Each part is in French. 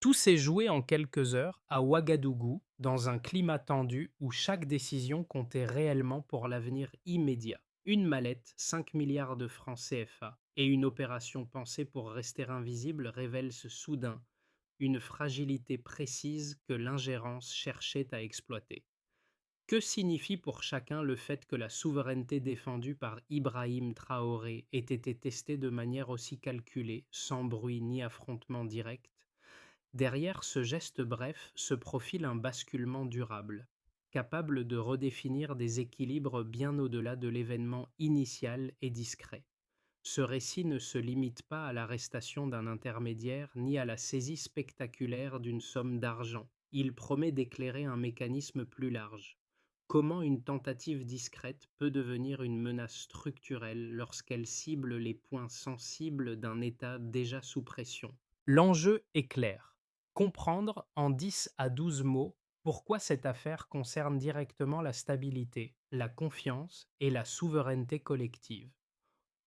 Tout s'est joué en quelques heures à Ouagadougou, dans un climat tendu où chaque décision comptait réellement pour l'avenir immédiat. Une mallette, 5 milliards de francs CFA, et une opération pensée pour rester invisible révèlent ce soudain une fragilité précise que l'ingérence cherchait à exploiter. Que signifie pour chacun le fait que la souveraineté défendue par Ibrahim Traoré ait été testée de manière aussi calculée, sans bruit ni affrontement direct? Derrière ce geste bref se profile un basculement durable, capable de redéfinir des équilibres bien au-delà de l'événement initial et discret. Ce récit ne se limite pas à l'arrestation d'un intermédiaire ni à la saisie spectaculaire d'une somme d'argent. Il promet d'éclairer un mécanisme plus large. Comment une tentative discrète peut devenir une menace structurelle lorsqu'elle cible les points sensibles d'un État déjà sous pression? L'enjeu est clair. Comprendre en 10 à 12 mots pourquoi cette affaire concerne directement la stabilité, la confiance et la souveraineté collective.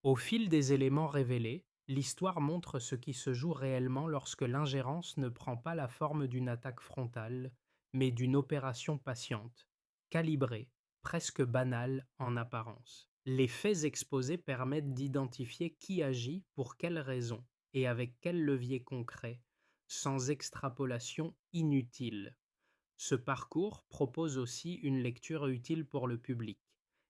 Au fil des éléments révélés, l'histoire montre ce qui se joue réellement lorsque l'ingérence ne prend pas la forme d'une attaque frontale, mais d'une opération patiente, calibrée, presque banale en apparence. Les faits exposés permettent d'identifier qui agit, pour quelles raisons et avec quels leviers concrets, sans extrapolation inutile. Ce parcours propose aussi une lecture utile pour le public.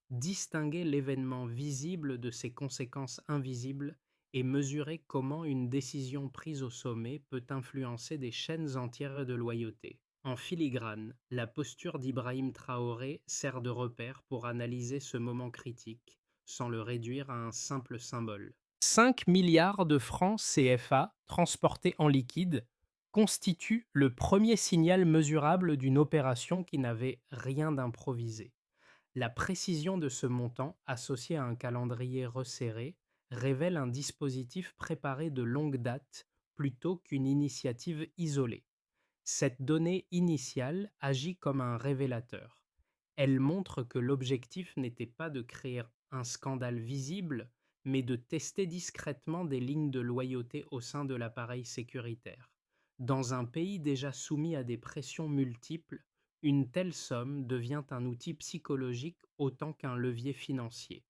Distinguer l'événement visible de ses conséquences invisibles et mesurer comment une décision prise au sommet peut influencer des chaînes entières de loyauté. En filigrane, la posture d'Ibrahim Traoré sert de repère pour analyser ce moment critique, sans le réduire à un simple symbole. 5 milliards de francs CFA transportés en liquide constitue le premier signal mesurable d'une opération qui n'avait rien d'improvisé. La précision de ce montant, associé à un calendrier resserré, révèle un dispositif préparé de longue date plutôt qu'une initiative isolée. Cette donnée initiale agit comme un révélateur. Elle montre que l'objectif n'était pas de créer un scandale visible, mais de tester discrètement des lignes de loyauté au sein de l'appareil sécuritaire. Dans un pays déjà soumis à des pressions multiples, une telle somme devient un outil psychologique autant qu'un levier financier.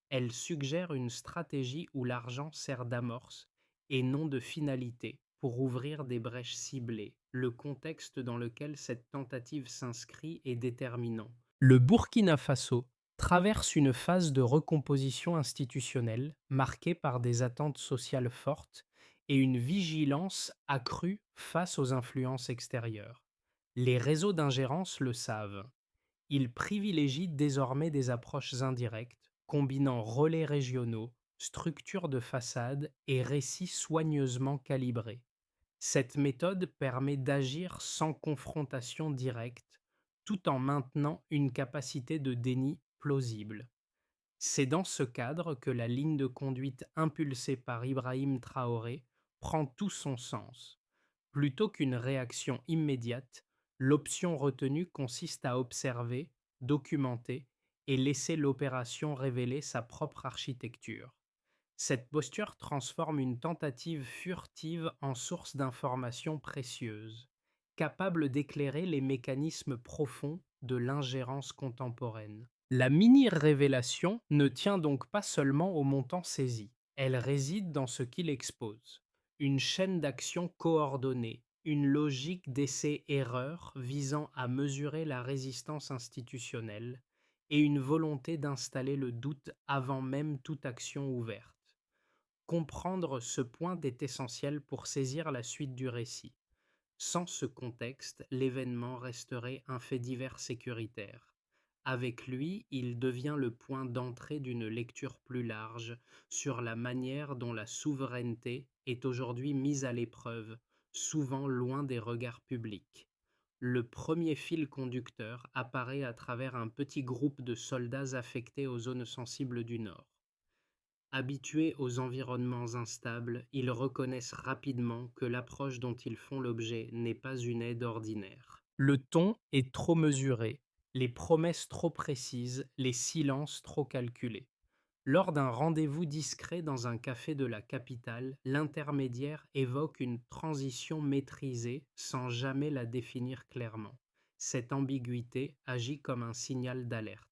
Elle suggère une stratégie où l'argent sert d'amorce et non de finalité pour ouvrir des brèches ciblées. Le contexte dans lequel cette tentative s'inscrit est déterminant. Le Burkina Faso traverse une phase de recomposition institutionnelle marquée par des attentes sociales fortes et une vigilance accrue face aux influences extérieures. Les réseaux d'ingérence le savent. Il privilégie désormais des approches indirectes, combinant relais régionaux, structures de façade et récits soigneusement calibrés. Cette méthode permet d'agir sans confrontation directe, tout en maintenant une capacité de déni plausible. C'est dans ce cadre que la ligne de conduite impulsée par Ibrahim Traoré prend tout son sens. Plutôt qu'une réaction immédiate, l'option retenue consiste à observer, documenter et laisser l'opération révéler sa propre architecture. Cette posture transforme une tentative furtive en source d'informations précieuses, capable d'éclairer les mécanismes profonds de l'ingérence contemporaine. La mini-révélation ne tient donc pas seulement au montant saisi, elle réside dans ce qu'il expose. Une chaîne d'action coordonnée, une logique d'essai-erreur visant à mesurer la résistance institutionnelle et une volonté d'installer le doute avant même toute action ouverte. Comprendre ce point est essentiel pour saisir la suite du récit. Sans ce contexte, l'événement resterait un fait divers sécuritaire. Avec lui, il devient le point d'entrée d'une lecture plus large sur la manière dont la souveraineté est aujourd'hui mise à l'épreuve, souvent loin des regards publics. Le premier fil conducteur apparaît à travers un petit groupe de soldats affectés aux zones sensibles du Nord. Habitués aux environnements instables, ils reconnaissent rapidement que l'approche dont ils font l'objet n'est pas une aide ordinaire. Le ton est trop mesuré, les promesses trop précises, les silences trop calculés. Lors d'un rendez-vous discret dans un café de la capitale, l'intermédiaire évoque une transition maîtrisée sans jamais la définir clairement. Cette ambiguïté agit comme un signal d'alerte.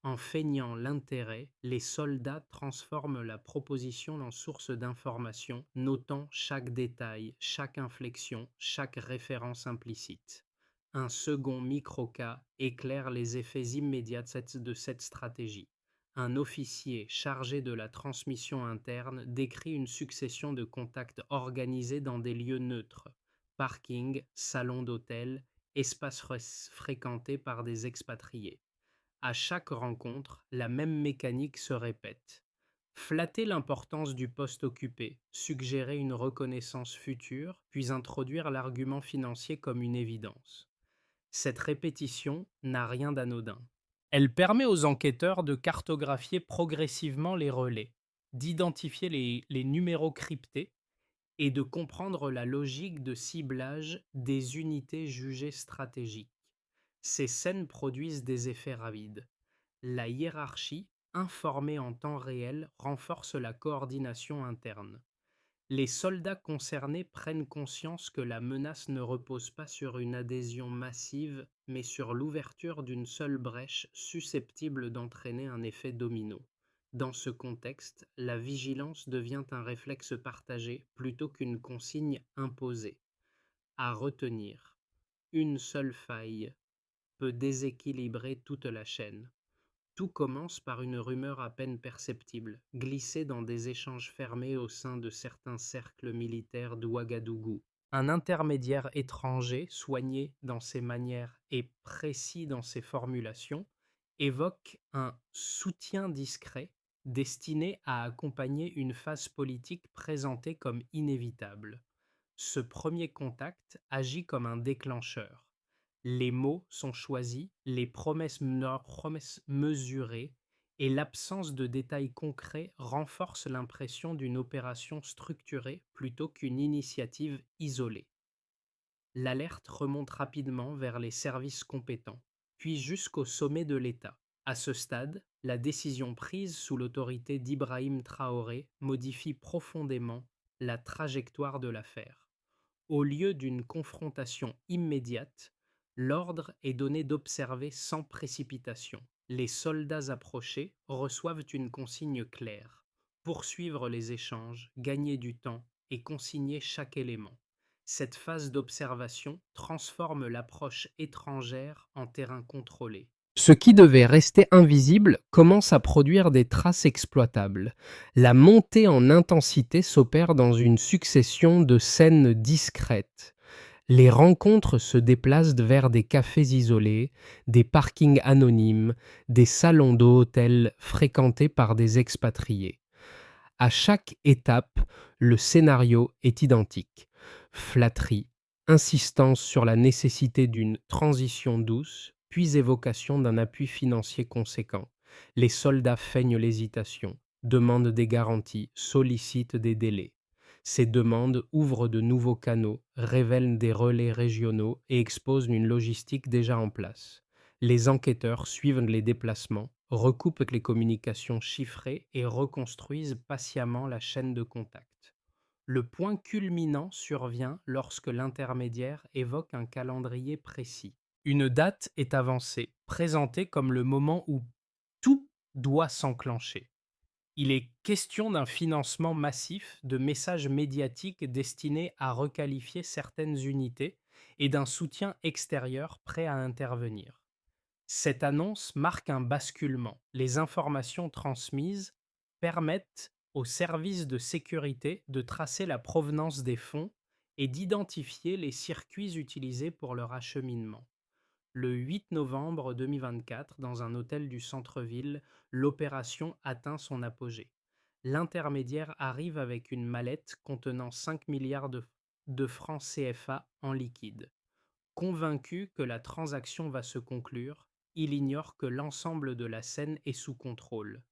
En feignant l'intérêt, les soldats transforment la proposition en source d'information, notant chaque détail, chaque inflexion, chaque référence implicite. Un second microcas éclaire les effets immédiats de cette stratégie. Un officier chargé de la transmission interne décrit une succession de contacts organisés dans des lieux neutres, parking, salon d'hôtel, espaces fréquentés par des expatriés. À chaque rencontre, la même mécanique se répète. Flatter l'importance du poste occupé, suggérer une reconnaissance future, puis introduire l'argument financier comme une évidence. Cette répétition n'a rien d'anodin. Elle permet aux enquêteurs de cartographier progressivement les relais, d'identifier les numéros cryptés et de comprendre la logique de ciblage des unités jugées stratégiques. Ces scènes produisent des effets rapides. La hiérarchie, informée en temps réel, renforce la coordination interne. Les soldats concernés prennent conscience que la menace ne repose pas sur une adhésion massive, mais sur l'ouverture d'une seule brèche susceptible d'entraîner un effet domino. Dans ce contexte, la vigilance devient un réflexe partagé plutôt qu'une consigne imposée. À retenir, une seule faille peut déséquilibrer toute la chaîne. Tout commence par une rumeur à peine perceptible, glissée dans des échanges fermés au sein de certains cercles militaires d'Ouagadougou. Un intermédiaire étranger, soigné dans ses manières et précis dans ses formulations, évoque un soutien discret destiné à accompagner une phase politique présentée comme inévitable. Ce premier contact agit comme un déclencheur. Les mots sont choisis, les promesses mesurées et l'absence de détails concrets renforcent l'impression d'une opération structurée plutôt qu'une initiative isolée. L'alerte remonte rapidement vers les services compétents, puis jusqu'au sommet de l'État. À ce stade, la décision prise sous l'autorité d'Ibrahim Traoré modifie profondément la trajectoire de l'affaire. Au lieu d'une confrontation immédiate, l'ordre est donné d'observer sans précipitation. Les soldats approchés reçoivent une consigne claire: poursuivre les échanges, gagner du temps et consigner chaque élément. Cette phase d'observation transforme l'approche étrangère en terrain contrôlé. Ce qui devait rester invisible commence à produire des traces exploitables. La montée en intensité s'opère dans une succession de scènes discrètes. Les rencontres se déplacent vers des cafés isolés, des parkings anonymes, des salons d'hôtels fréquentés par des expatriés. À chaque étape, le scénario est identique. Flatterie, insistance sur la nécessité d'une transition douce, puis évocation d'un appui financier conséquent. Les soldats feignent l'hésitation, demandent des garanties, sollicitent des délais. Ces demandes ouvrent de nouveaux canaux, révèlent des relais régionaux et exposent une logistique déjà en place. Les enquêteurs suivent les déplacements, recoupent les communications chiffrées et reconstruisent patiemment la chaîne de contact. Le point culminant survient lorsque l'intermédiaire évoque un calendrier précis. Une date est avancée, présentée comme le moment où tout doit s'enclencher. Il est question d'un financement massif de messages médiatiques destinés à requalifier certaines unités et d'un soutien extérieur prêt à intervenir. Cette annonce marque un basculement. Les informations transmises permettent aux services de sécurité de tracer la provenance des fonds et d'identifier les circuits utilisés pour leur acheminement. Le 8 novembre 2024, dans un hôtel du centre-ville, l'opération atteint son apogée. L'intermédiaire arrive avec une mallette contenant 5 milliards de francs CFA en liquide. Convaincu que la transaction va se conclure, il ignore que l'ensemble de la scène est sous contrôle.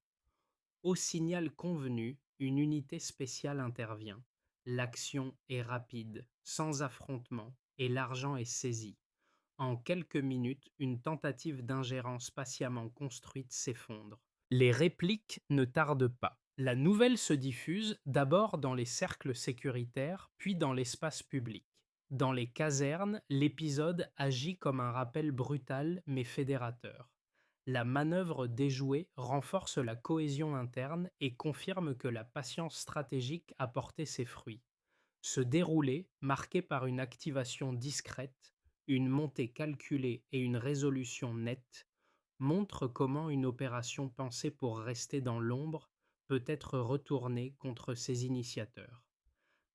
Au signal convenu, une unité spéciale intervient. L'action est rapide, sans affrontement, et l'argent est saisi. En quelques minutes, une tentative d'ingérence patiemment construite s'effondre. Les répliques ne tardent pas. La nouvelle se diffuse d'abord dans les cercles sécuritaires, puis dans l'espace public. Dans les casernes, l'épisode agit comme un rappel brutal mais fédérateur. La manœuvre déjouée renforce la cohésion interne et confirme que la patience stratégique a porté ses fruits. Ce déroulé, marqué par une activation discrète, une montée calculée et une résolution nette, montre comment une opération pensée pour rester dans l'ombre peut être retournée contre ses initiateurs.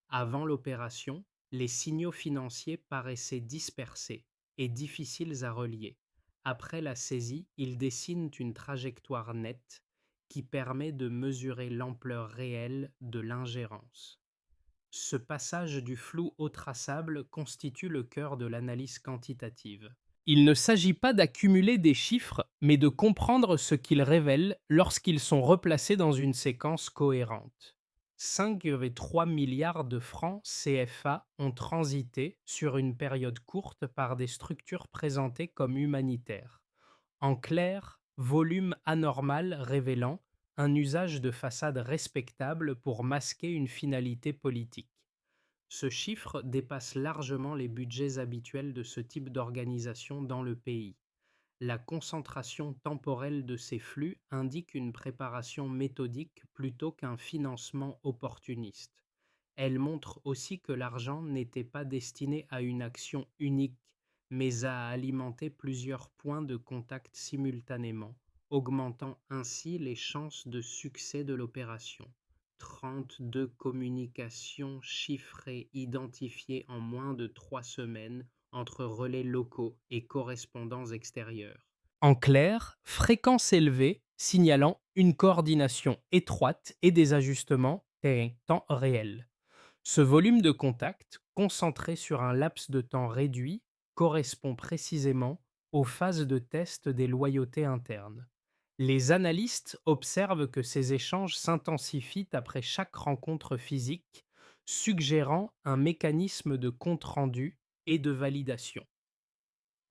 Avant l'opération, les signaux financiers paraissaient dispersés et difficiles à relier. Après la saisie, ils dessinent une trajectoire nette qui permet de mesurer l'ampleur réelle de l'ingérence. Ce passage du flou au traçable constitue le cœur de l'analyse quantitative. Il ne s'agit pas d'accumuler des chiffres, mais de comprendre ce qu'ils révèlent lorsqu'ils sont replacés dans une séquence cohérente. 5,3 milliards de francs CFA ont transité sur une période courte par des structures présentées comme humanitaires. En clair, volume anormal révélant un usage de façade respectable pour masquer une finalité politique. Ce chiffre dépasse largement les budgets habituels de ce type d'organisation dans le pays. La concentration temporelle de ces flux indique une préparation méthodique plutôt qu'un financement opportuniste. Elle montre aussi que l'argent n'était pas destiné à une action unique, mais à alimenter plusieurs points de contact simultanément, augmentant ainsi les chances de succès de l'opération. 32 communications chiffrées identifiées en moins de 3 semaines entre relais locaux et correspondants extérieurs. En clair, fréquence élevée signalant une coordination étroite et des ajustements en temps réel. Ce volume de contact, concentré sur un laps de temps réduit, correspond précisément aux phases de test des loyautés internes. Les analystes observent que ces échanges s'intensifient après chaque rencontre physique, suggérant un mécanisme de compte-rendu et de validation.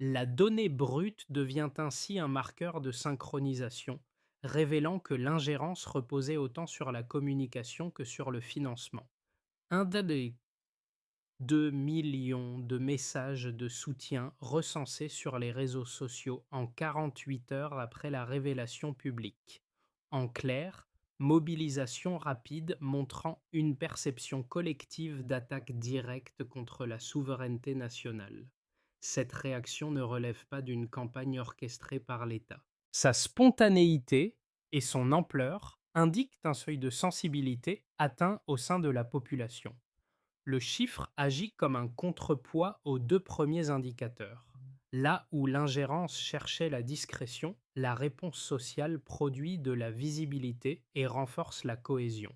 La donnée brute devient ainsi un marqueur de synchronisation, révélant que l'ingérence reposait autant sur la communication que sur le financement. Un des 2 millions de messages de soutien recensés sur les réseaux sociaux en 48 heures après la révélation publique. En clair, mobilisation rapide montrant une perception collective d'attaque directe contre la souveraineté nationale. Cette réaction ne relève pas d'une campagne orchestrée par l'État. Sa spontanéité et son ampleur indiquent un seuil de sensibilité atteint au sein de la population. Le chiffre agit comme un contrepoids aux deux premiers indicateurs. Là où l'ingérence cherchait la discrétion, la réponse sociale produit de la visibilité et renforce la cohésion.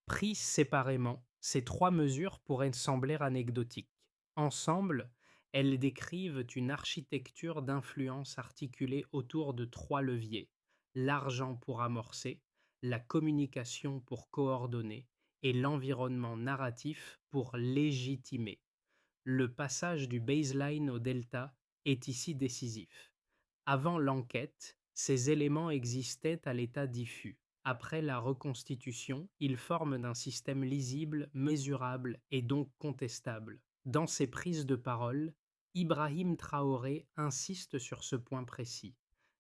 Prises séparément, ces trois mesures pourraient sembler anecdotiques. Ensemble, elles décrivent une architecture d'influence articulée autour de trois leviers: l'argent pour amorcer, la communication pour coordonner et l'environnement narratif pour légitimer. Le passage du baseline au delta est ici décisif. Avant l'enquête, ces éléments existaient à l'état diffus. Après la reconstitution, ils forment un système lisible, mesurable et donc contestable. Dans ses prises de parole, Ibrahim Traoré insiste sur ce point précis.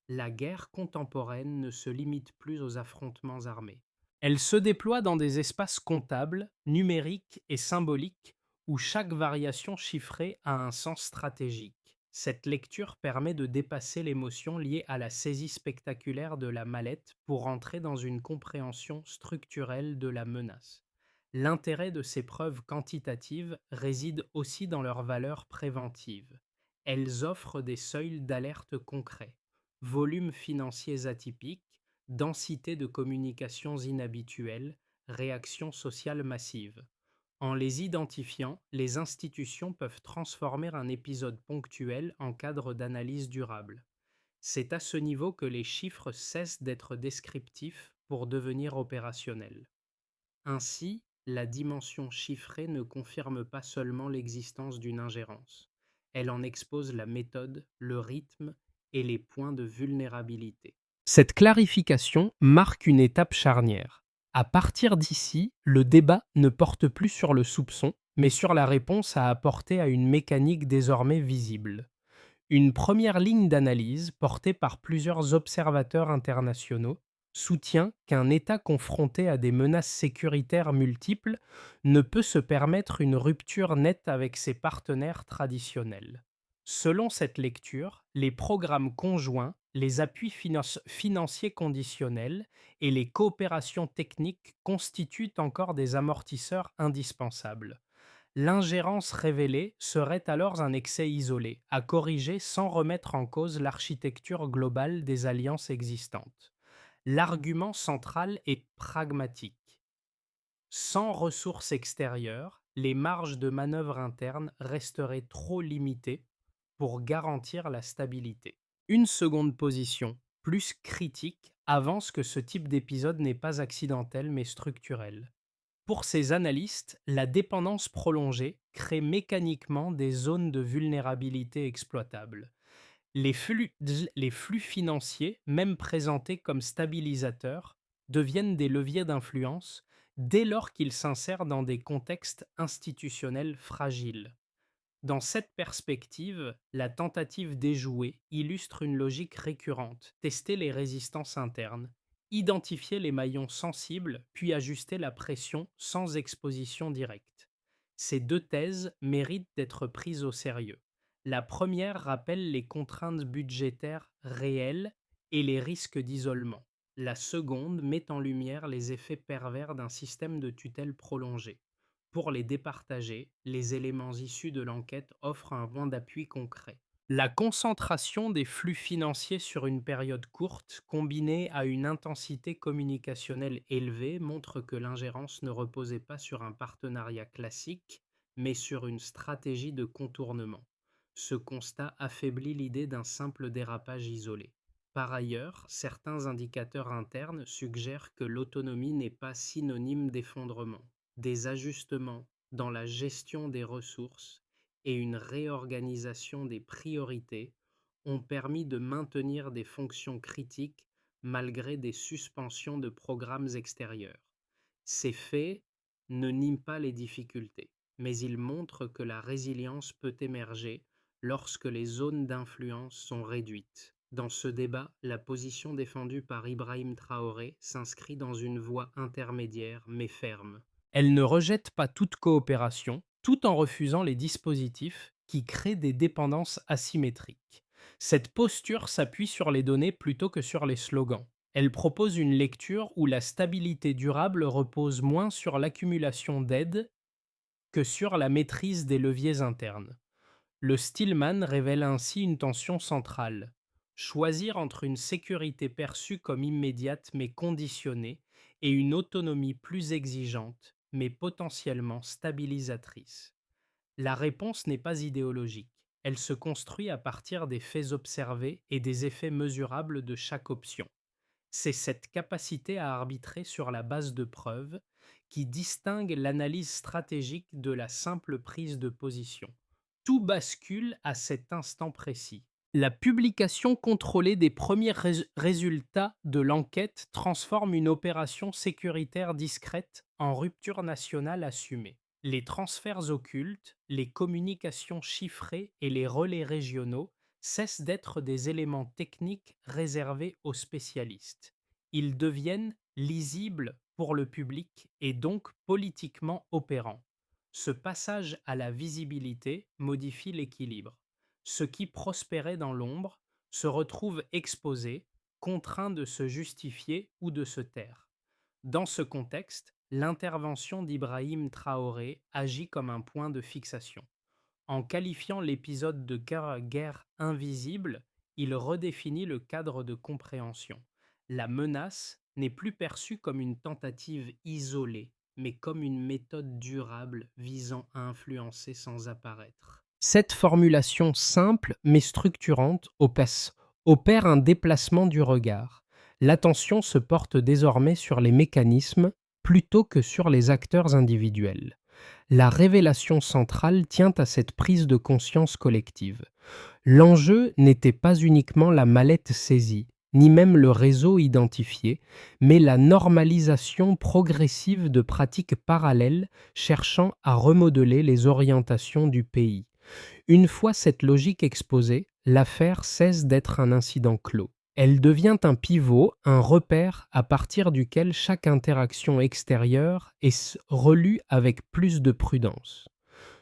La guerre contemporaine ne se limite plus aux affrontements armés. Elle se déploie dans des espaces comptables, numériques et symboliques où chaque variation chiffrée a un sens stratégique. Cette lecture permet de dépasser l'émotion liée à la saisie spectaculaire de la mallette pour entrer dans une compréhension structurelle de la menace. L'intérêt de ces preuves quantitatives réside aussi dans leur valeur préventive. Elles offrent des seuils d'alerte concrets: volumes financiers atypiques, densité de communications inhabituelles, réactions sociales massives. En les identifiant, les institutions peuvent transformer un épisode ponctuel en cadre d'analyse durable. C'est à ce niveau que les chiffres cessent d'être descriptifs pour devenir opérationnels. Ainsi, la dimension chiffrée ne confirme pas seulement l'existence d'une ingérence, elle en expose la méthode, le rythme et les points de vulnérabilité. Cette clarification marque une étape charnière. À partir d'ici, le débat ne porte plus sur le soupçon, mais sur la réponse à apporter à une mécanique désormais visible. Une première ligne d'analyse, portée par plusieurs observateurs internationaux, soutient qu'un État confronté à des menaces sécuritaires multiples ne peut se permettre une rupture nette avec ses partenaires traditionnels. Selon cette lecture, les programmes conjoints, les appuis financiers conditionnels et les coopérations techniques constituent encore des amortisseurs indispensables. L'ingérence révélée serait alors un excès isolé, à corriger sans remettre en cause l'architecture globale des alliances existantes. L'argument central est pragmatique. Sans ressources extérieures, les marges de manœuvre internes resteraient trop limitées pour garantir la stabilité. Une seconde position, plus critique, avance que ce type d'épisode n'est pas accidentel mais structurel. Pour ces analystes, la dépendance prolongée crée mécaniquement des zones de vulnérabilité exploitables. Les flux financiers, même présentés comme stabilisateurs, deviennent des leviers d'influence dès lors qu'ils s'insèrent dans des contextes institutionnels fragiles. Dans cette perspective, la tentative d'échouer illustre une logique récurrente: tester les résistances internes, identifier les maillons sensibles, puis ajuster la pression sans exposition directe. Ces deux thèses méritent d'être prises au sérieux. La première rappelle les contraintes budgétaires réelles et les risques d'isolement. La seconde met en lumière les effets pervers d'un système de tutelle prolongé. Pour les départager, les éléments issus de l'enquête offrent un point d'appui concret. La concentration des flux financiers sur une période courte, combinée à une intensité communicationnelle élevée, montre que l'ingérence ne reposait pas sur un partenariat classique, mais sur une stratégie de contournement. Ce constat affaiblit l'idée d'un simple dérapage isolé. Par ailleurs, certains indicateurs internes suggèrent que l'autonomie n'est pas synonyme d'effondrement. Des ajustements dans la gestion des ressources et une réorganisation des priorités ont permis de maintenir des fonctions critiques malgré des suspensions de programmes extérieurs. Ces faits ne nient pas les difficultés, mais ils montrent que la résilience peut émerger lorsque les zones d'influence sont réduites. Dans ce débat, la position défendue par Ibrahim Traoré s'inscrit dans une voie intermédiaire mais ferme. Elle ne rejette pas toute coopération, tout en refusant les dispositifs qui créent des dépendances asymétriques. Cette posture s'appuie sur les données plutôt que sur les slogans. Elle propose une lecture où la stabilité durable repose moins sur l'accumulation d'aides que sur la maîtrise des leviers internes. Le Stillman révèle ainsi une tension centrale: choisir entre une sécurité perçue comme immédiate mais conditionnée et une autonomie plus exigeante mais potentiellement stabilisatrice. La réponse n'est pas idéologique, elle se construit à partir des faits observés et des effets mesurables de chaque option. C'est cette capacité à arbitrer sur la base de preuves qui distingue l'analyse stratégique de la simple prise de position. Tout bascule à cet instant précis. La publication contrôlée des premiers résultats de l'enquête transforme une opération sécuritaire discrète en rupture nationale assumée. Les transferts occultes, les communications chiffrées et les relais régionaux cessent d'être des éléments techniques réservés aux spécialistes. Ils deviennent lisibles pour le public et donc politiquement opérants. Ce passage à la visibilité modifie l'équilibre. Ce qui prospérait dans l'ombre se retrouve exposé, contraint de se justifier ou de se taire. Dans ce contexte, l'intervention d'Ibrahim Traoré agit comme un point de fixation. En qualifiant l'épisode de guerre invisible, il redéfinit le cadre de compréhension. La menace n'est plus perçue comme une tentative isolée, mais comme une méthode durable visant à influencer sans apparaître. Cette formulation simple mais structurante opère un déplacement du regard. L'attention se porte désormais sur les mécanismes plutôt que sur les acteurs individuels. La révélation centrale tient à cette prise de conscience collective. L'enjeu n'était pas uniquement la mallette saisie, ni même le réseau identifié, mais la normalisation progressive de pratiques parallèles cherchant à remodeler les orientations du pays. Une fois cette logique exposée, l'affaire cesse d'être un incident clos. Elle devient un pivot, un repère à partir duquel chaque interaction extérieure est relue avec plus de prudence.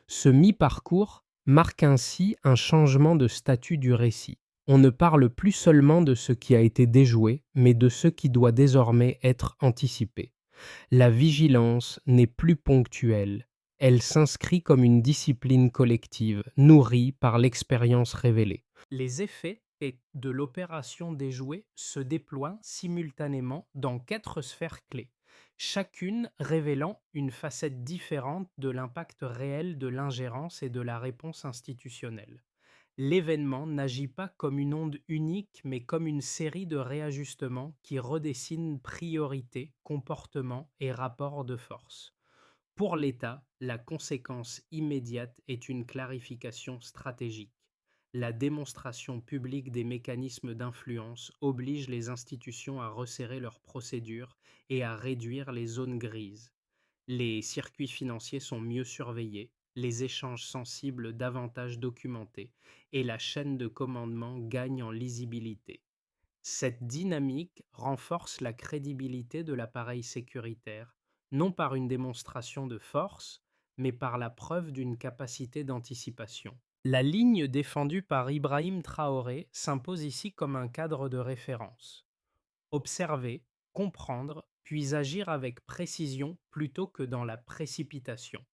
Ce mi-parcours marque ainsi un changement de statut du récit. On ne parle plus seulement de ce qui a été déjoué, mais de ce qui doit désormais être anticipé. La vigilance n'est plus ponctuelle. Elle s'inscrit comme une discipline collective, nourrie par l'expérience révélée. Les effets de l'opération déjouée se déploient simultanément dans 4 sphères clés, chacune révélant une facette différente de l'impact réel de l'ingérence et de la réponse institutionnelle. L'événement n'agit pas comme une onde unique, mais comme une série de réajustements qui redessinent priorités, comportements et rapports de force. Pour l'État, la conséquence immédiate est une clarification stratégique. La démonstration publique des mécanismes d'influence oblige les institutions à resserrer leurs procédures et à réduire les zones grises. Les circuits financiers sont mieux surveillés, les échanges sensibles davantage documentés et la chaîne de commandement gagne en lisibilité. Cette dynamique renforce la crédibilité de l'appareil sécuritaire, non par une démonstration de force, mais par la preuve d'une capacité d'anticipation. La ligne défendue par Ibrahim Traoré s'impose ici comme un cadre de référence. Observer, comprendre, puis agir avec précision plutôt que dans la précipitation.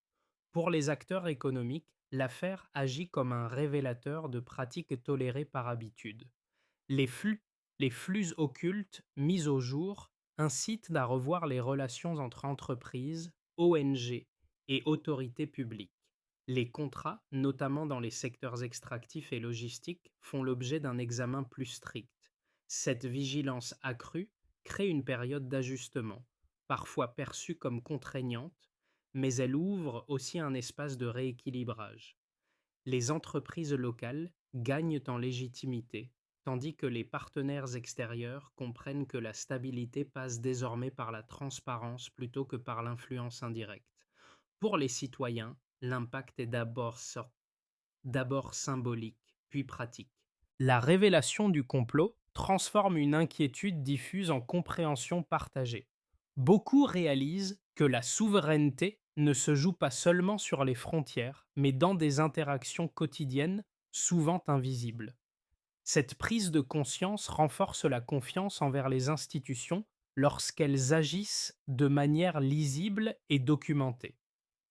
Pour les acteurs économiques, l'affaire agit comme un révélateur de pratiques tolérées par habitude. Les flux, les flux occultes mis au jour incitent à revoir les relations entre entreprises, ONG et autorités publiques. Les contrats, notamment dans les secteurs extractifs et logistiques, font l'objet d'un examen plus strict. Cette vigilance accrue crée une période d'ajustement, parfois perçue comme contraignante, mais elle ouvre aussi un espace de rééquilibrage. Les entreprises locales gagnent en légitimité, tandis que les partenaires extérieurs comprennent que la stabilité passe désormais par la transparence plutôt que par l'influence indirecte. Pour les citoyens, l'impact est d'abord symbolique, puis pratique. La révélation du complot transforme une inquiétude diffuse en compréhension partagée. Beaucoup réalisent que la souveraineté ne se joue pas seulement sur les frontières, mais dans des interactions quotidiennes, souvent invisibles. Cette prise de conscience renforce la confiance envers les institutions lorsqu'elles agissent de manière lisible et documentée.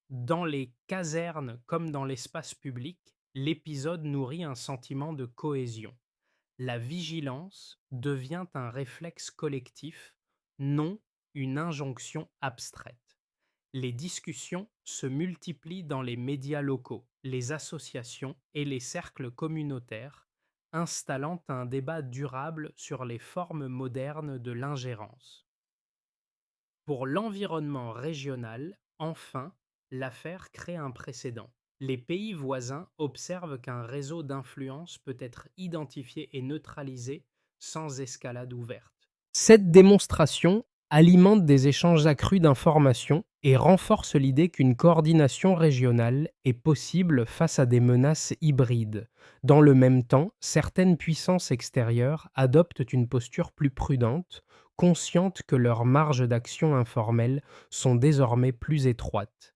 Dans les casernes comme dans l'espace public, l'épisode nourrit un sentiment de cohésion. La vigilance devient un réflexe collectif, non une injonction abstraite. Les discussions se multiplient dans les médias locaux, les associations et les cercles communautaires, installant un débat durable sur les formes modernes de l'ingérence. Pour l'environnement régional, enfin, l'affaire crée un précédent. Les pays voisins observent qu'un réseau d'influence peut être identifié et neutralisé sans escalade ouverte. Cette démonstration alimente des échanges accrus d'informations et renforce l'idée qu'une coordination régionale est possible face à des menaces hybrides. Dans le même temps, certaines puissances extérieures adoptent une posture plus prudente, conscientes que leurs marges d'action informelles sont désormais plus étroites.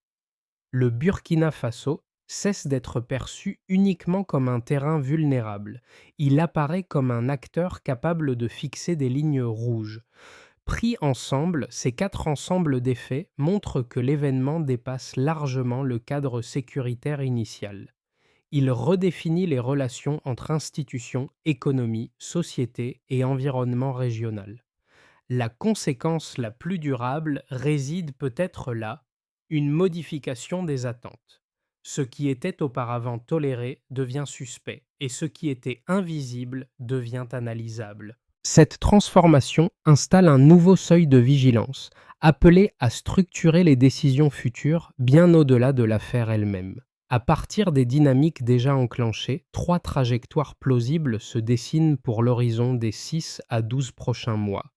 Le Burkina Faso cesse d'être perçu uniquement comme un terrain vulnérable. Il apparaît comme un acteur capable de fixer des lignes rouges. Pris ensemble, ces 4 ensembles d'effets montrent que l'événement dépasse largement le cadre sécuritaire initial. Il redéfinit les relations entre institutions, économie, société et environnement régional. La conséquence la plus durable réside peut-être là, une modification des attentes. Ce qui était auparavant toléré devient suspect et ce qui était invisible devient analysable. Cette transformation installe un nouveau seuil de vigilance, appelé à structurer les décisions futures bien au-delà de l'affaire elle-même. À partir des dynamiques déjà enclenchées, 3 trajectoires plausibles se dessinent pour l'horizon des 6 à 12 prochains mois.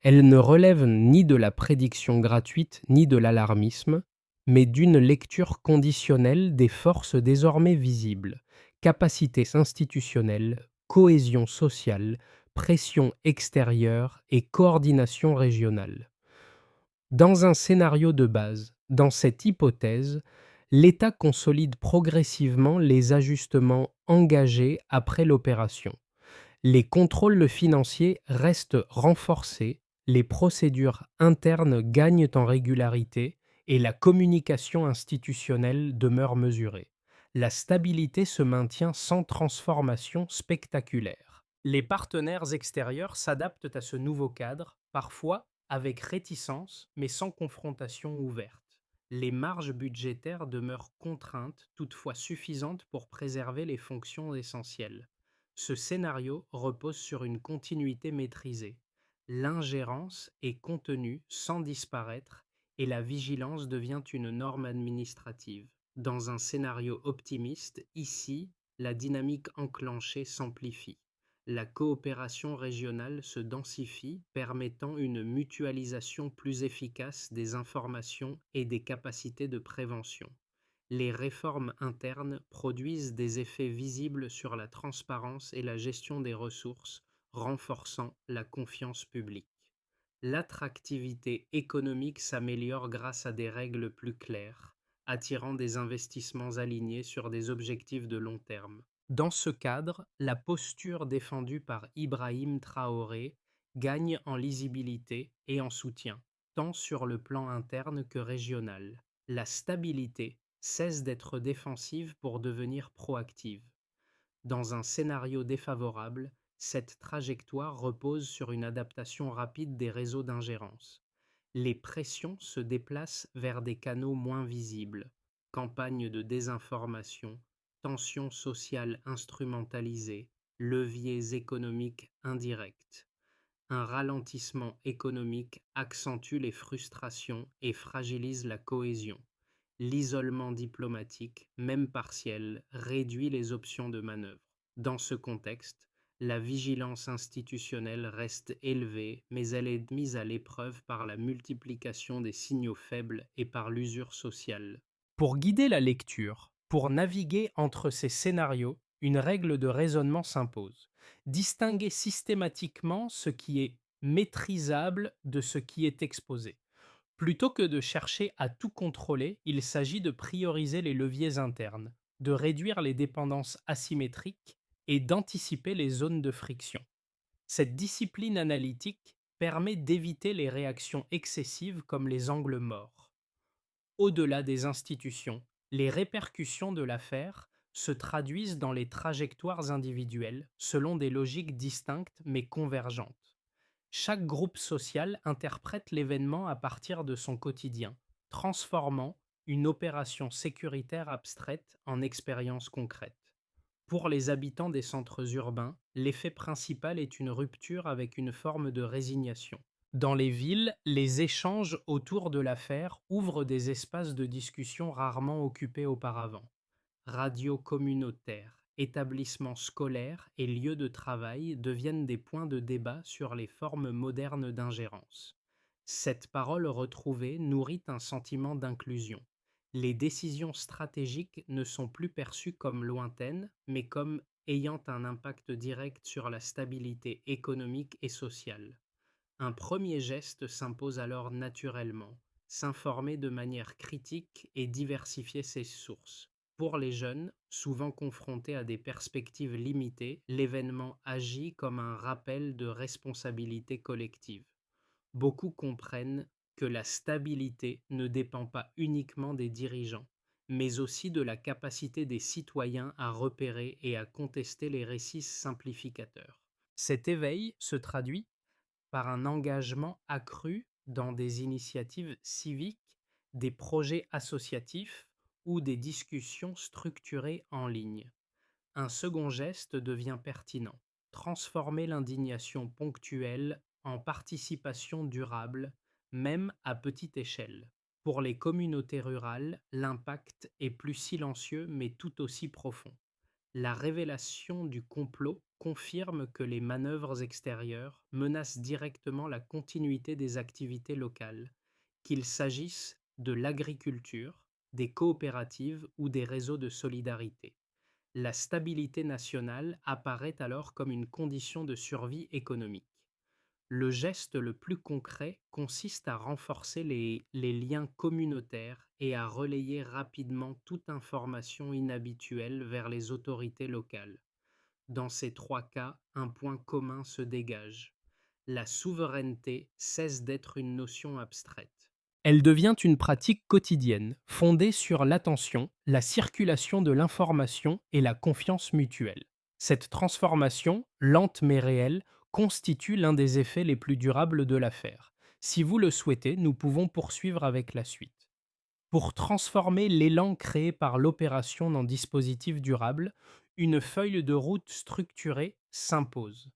Elles ne relèvent ni de la prédiction gratuite ni de l'alarmisme, mais d'une lecture conditionnelle des forces désormais visibles: capacités institutionnelles, cohésion sociale, pression extérieure et coordination régionale. Dans un scénario de base, dans cette hypothèse, l'État consolide progressivement les ajustements engagés après l'opération. Les contrôles financiers restent renforcés, les procédures internes gagnent en régularité et la communication institutionnelle demeure mesurée. La stabilité se maintient sans transformation spectaculaire. Les partenaires extérieurs s'adaptent à ce nouveau cadre, parfois avec réticence, mais sans confrontation ouverte. Les marges budgétaires demeurent contraintes, toutefois suffisantes pour préserver les fonctions essentielles. Ce scénario repose sur une continuité maîtrisée. L'ingérence est contenue sans disparaître et la vigilance devient une norme administrative. Dans un scénario optimiste, ici, la dynamique enclenchée s'amplifie. La coopération régionale se densifie, permettant une mutualisation plus efficace des informations et des capacités de prévention. Les réformes internes produisent des effets visibles sur la transparence et la gestion des ressources, renforçant la confiance publique. L'attractivité économique s'améliore grâce à des règles plus claires, attirant des investissements alignés sur des objectifs de long terme. Dans ce cadre, la posture défendue par Ibrahim Traoré gagne en lisibilité et en soutien, tant sur le plan interne que régional. La stabilité cesse d'être défensive pour devenir proactive. Dans un scénario défavorable, cette trajectoire repose sur une adaptation rapide des réseaux d'ingérence. Les pressions se déplacent vers des canaux moins visibles: campagnes de désinformation, tensions sociales instrumentalisées, leviers économiques indirects. Un ralentissement économique accentue les frustrations et fragilise la cohésion. L'isolement diplomatique, même partiel, réduit les options de manœuvre. Dans ce contexte, la vigilance institutionnelle reste élevée, mais elle est mise à l'épreuve par la multiplication des signaux faibles et par l'usure sociale. Pour guider la lecture, pour naviguer entre ces scénarios, une règle de raisonnement s'impose: distinguer systématiquement ce qui est maîtrisable de ce qui est exposé. Plutôt que de chercher à tout contrôler, il s'agit de prioriser les leviers internes, de réduire les dépendances asymétriques et d'anticiper les zones de friction. Cette discipline analytique permet d'éviter les réactions excessives comme les angles morts. Au-delà des institutions, les répercussions de l'affaire se traduisent dans les trajectoires individuelles selon des logiques distinctes mais convergentes. Chaque groupe social interprète l'événement à partir de son quotidien, transformant une opération sécuritaire abstraite en expérience concrète. Pour les habitants des centres urbains, l'effet principal est une rupture avec une forme de résignation. Dans les villes, les échanges autour de l'affaire ouvrent des espaces de discussion rarement occupés auparavant. Radios communautaires, établissements scolaires et lieux de travail deviennent des points de débat sur les formes modernes d'ingérence. Cette parole retrouvée nourrit un sentiment d'inclusion. Les décisions stratégiques ne sont plus perçues comme lointaines, mais comme ayant un impact direct sur la stabilité économique et sociale. Un premier geste s'impose alors naturellement: s'informer de manière critique et diversifier ses sources. Pour les jeunes, souvent confrontés à des perspectives limitées, l'événement agit comme un rappel de responsabilité collective. Beaucoup comprennent que la stabilité ne dépend pas uniquement des dirigeants, mais aussi de la capacité des citoyens à repérer et à contester les récits simplificateurs. Cet éveil se traduit par un engagement accru dans des initiatives civiques, des projets associatifs ou des discussions structurées en ligne. Un second geste devient pertinent: transformer l'indignation ponctuelle en participation durable, même à petite échelle. Pour les communautés rurales, l'impact est plus silencieux mais tout aussi profond. La révélation du complot confirme que les manœuvres extérieures menacent directement la continuité des activités locales, qu'il s'agisse de l'agriculture, des coopératives ou des réseaux de solidarité. La stabilité nationale apparaît alors comme une condition de survie économique. Le geste le plus concret consiste à renforcer les liens communautaires et à relayer rapidement toute information inhabituelle vers les autorités locales. Dans ces trois cas, un point commun se dégage. La souveraineté cesse d'être une notion abstraite. Elle devient une pratique quotidienne, fondée sur l'attention, la circulation de l'information et la confiance mutuelle. Cette transformation, lente mais réelle, constitue l'un des effets les plus durables de l'affaire. Si vous le souhaitez, nous pouvons poursuivre avec la suite. Pour transformer l'élan créé par l'opération en dispositif durable, une feuille de route structurée s'impose.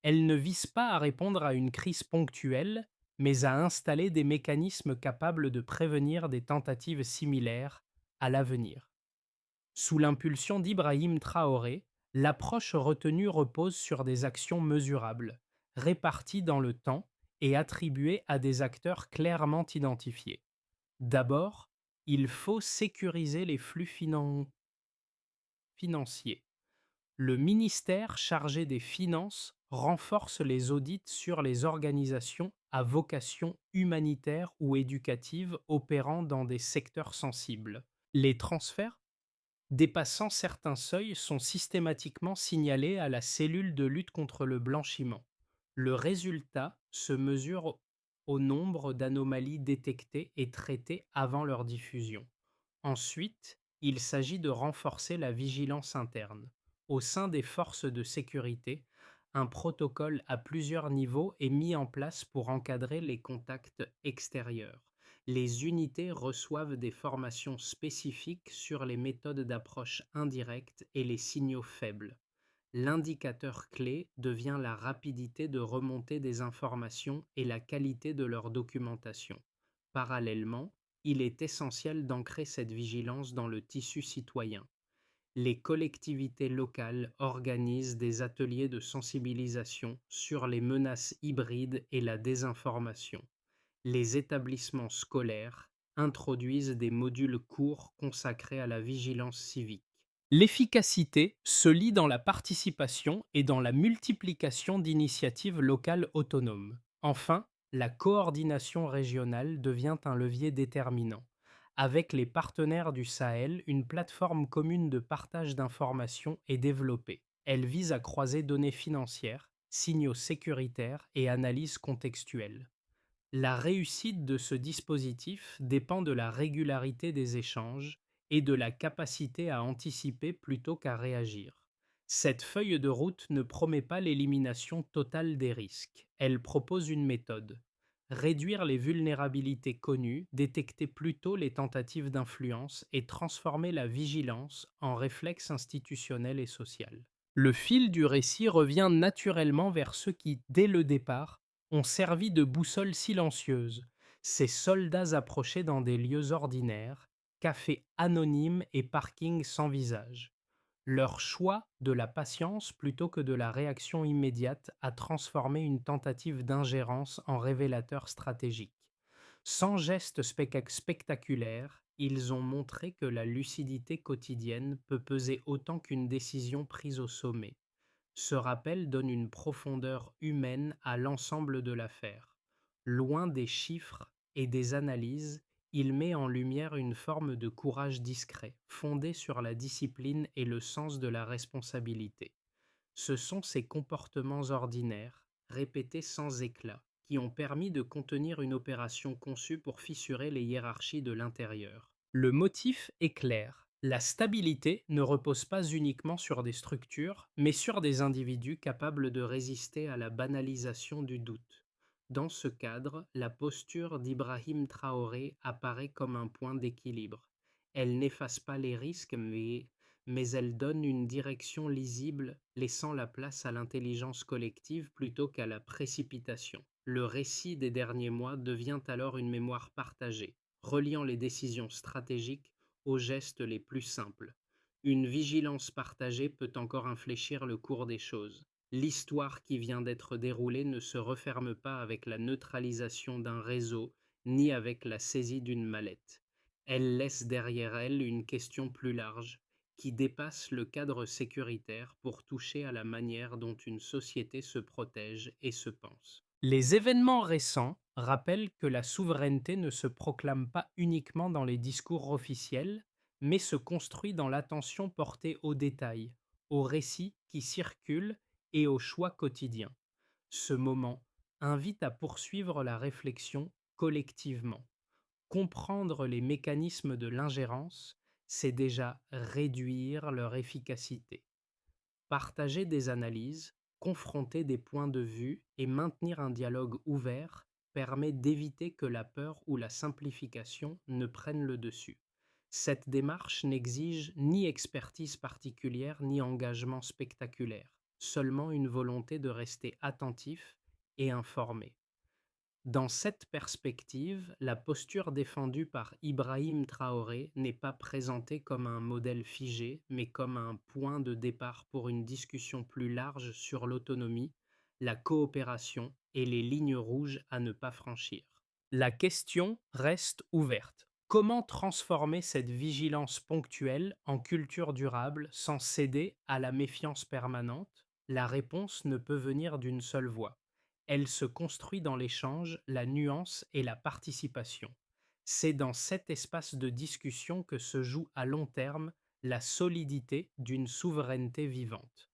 Elle ne vise pas à répondre à une crise ponctuelle, mais à installer des mécanismes capables de prévenir des tentatives similaires à l'avenir. Sous l'impulsion d'Ibrahim Traoré, l'approche retenue repose sur des actions mesurables, réparties dans le temps et attribuées à des acteurs clairement identifiés. D'abord, il faut sécuriser les flux financiers. Le ministère chargé des Finances renforce les audits sur les organisations à vocation humanitaire ou éducative opérant dans des secteurs sensibles. Les transferts dépassant certains seuils sont systématiquement signalés à la cellule de lutte contre le blanchiment. Le résultat se mesure au nombre d'anomalies détectées et traitées avant leur diffusion. Ensuite, il s'agit de renforcer la vigilance interne. Au sein des forces de sécurité, un protocole à plusieurs niveaux est mis en place pour encadrer les contacts extérieurs. Les unités reçoivent des formations spécifiques sur les méthodes d'approche indirecte et les signaux faibles. L'indicateur clé devient la rapidité de remontée des informations et la qualité de leur documentation. Parallèlement, il est essentiel d'ancrer cette vigilance dans le tissu citoyen. Les collectivités locales organisent des ateliers de sensibilisation sur les menaces hybrides et la désinformation. Les établissements scolaires introduisent des modules courts consacrés à la vigilance civique. L'efficacité se lie dans la participation et dans la multiplication d'initiatives locales autonomes. Enfin, la coordination régionale devient un levier déterminant. Avec les partenaires du Sahel, une plateforme commune de partage d'informations est développée. Elle vise à croiser données financières, signaux sécuritaires et analyses contextuelles. La réussite de ce dispositif dépend de la régularité des échanges et de la capacité à anticiper plutôt qu'à réagir. Cette feuille de route ne promet pas l'élimination totale des risques, elle propose une méthode. Réduire les vulnérabilités connues, détecter plus tôt les tentatives d'influence et transformer la vigilance en réflexe institutionnel et social. Le fil du récit revient naturellement vers ceux qui, dès le départ, ont servi de boussole silencieuse. Ces soldats approchaient dans des lieux ordinaires, cafés anonymes et parkings sans visage. Leur choix de la patience plutôt que de la réaction immédiate a transformé une tentative d'ingérence en révélateur stratégique. Sans geste spectaculaire, ils ont montré que la lucidité quotidienne peut peser autant qu'une décision prise au sommet. Ce rappel donne une profondeur humaine à l'ensemble de l'affaire. Loin des chiffres et des analyses, il met en lumière une forme de courage discret, fondé sur la discipline et le sens de la responsabilité. Ce sont ces comportements ordinaires, répétés sans éclat, qui ont permis de contenir une opération conçue pour fissurer les hiérarchies de l'intérieur. Le motif est clair. La stabilité ne repose pas uniquement sur des structures, mais sur des individus capables de résister à la banalisation du doute. Dans ce cadre, la posture d'Ibrahim Traoré apparaît comme un point d'équilibre. Elle n'efface pas les risques, mais elle donne une direction lisible, laissant la place à l'intelligence collective plutôt qu'à la précipitation. Le récit des derniers mois devient alors une mémoire partagée, reliant les décisions stratégiques aux gestes les plus simples. Une vigilance partagée peut encore infléchir le cours des choses. L'histoire qui vient d'être déroulée ne se referme pas avec la neutralisation d'un réseau, ni avec la saisie d'une mallette. Elle laisse derrière elle une question plus large, qui dépasse le cadre sécuritaire pour toucher à la manière dont une société se protège et se pense. Les événements récents rappellent que la souveraineté ne se proclame pas uniquement dans les discours officiels, mais se construit dans l'attention portée aux détails, aux récits qui circulent et aux choix quotidiens. Ce moment invite à poursuivre la réflexion collectivement. Comprendre les mécanismes de l'ingérence, c'est déjà réduire leur efficacité. Partager des analyses, confronter des points de vue et maintenir un dialogue ouvert permet d'éviter que la peur ou la simplification ne prennent le dessus. Cette démarche n'exige ni expertise particulière ni engagement spectaculaire, seulement une volonté de rester attentif et informé. Dans cette perspective, la posture défendue par Ibrahim Traoré n'est pas présentée comme un modèle figé, mais comme un point de départ pour une discussion plus large sur l'autonomie, la coopération et les lignes rouges à ne pas franchir. La question reste ouverte. Comment transformer cette vigilance ponctuelle en culture durable sans céder à la méfiance permanente? La réponse ne peut venir d'une seule voie. Elle se construit dans l'échange, la nuance et la participation. C'est dans cet espace de discussion que se joue à long terme la solidité d'une souveraineté vivante.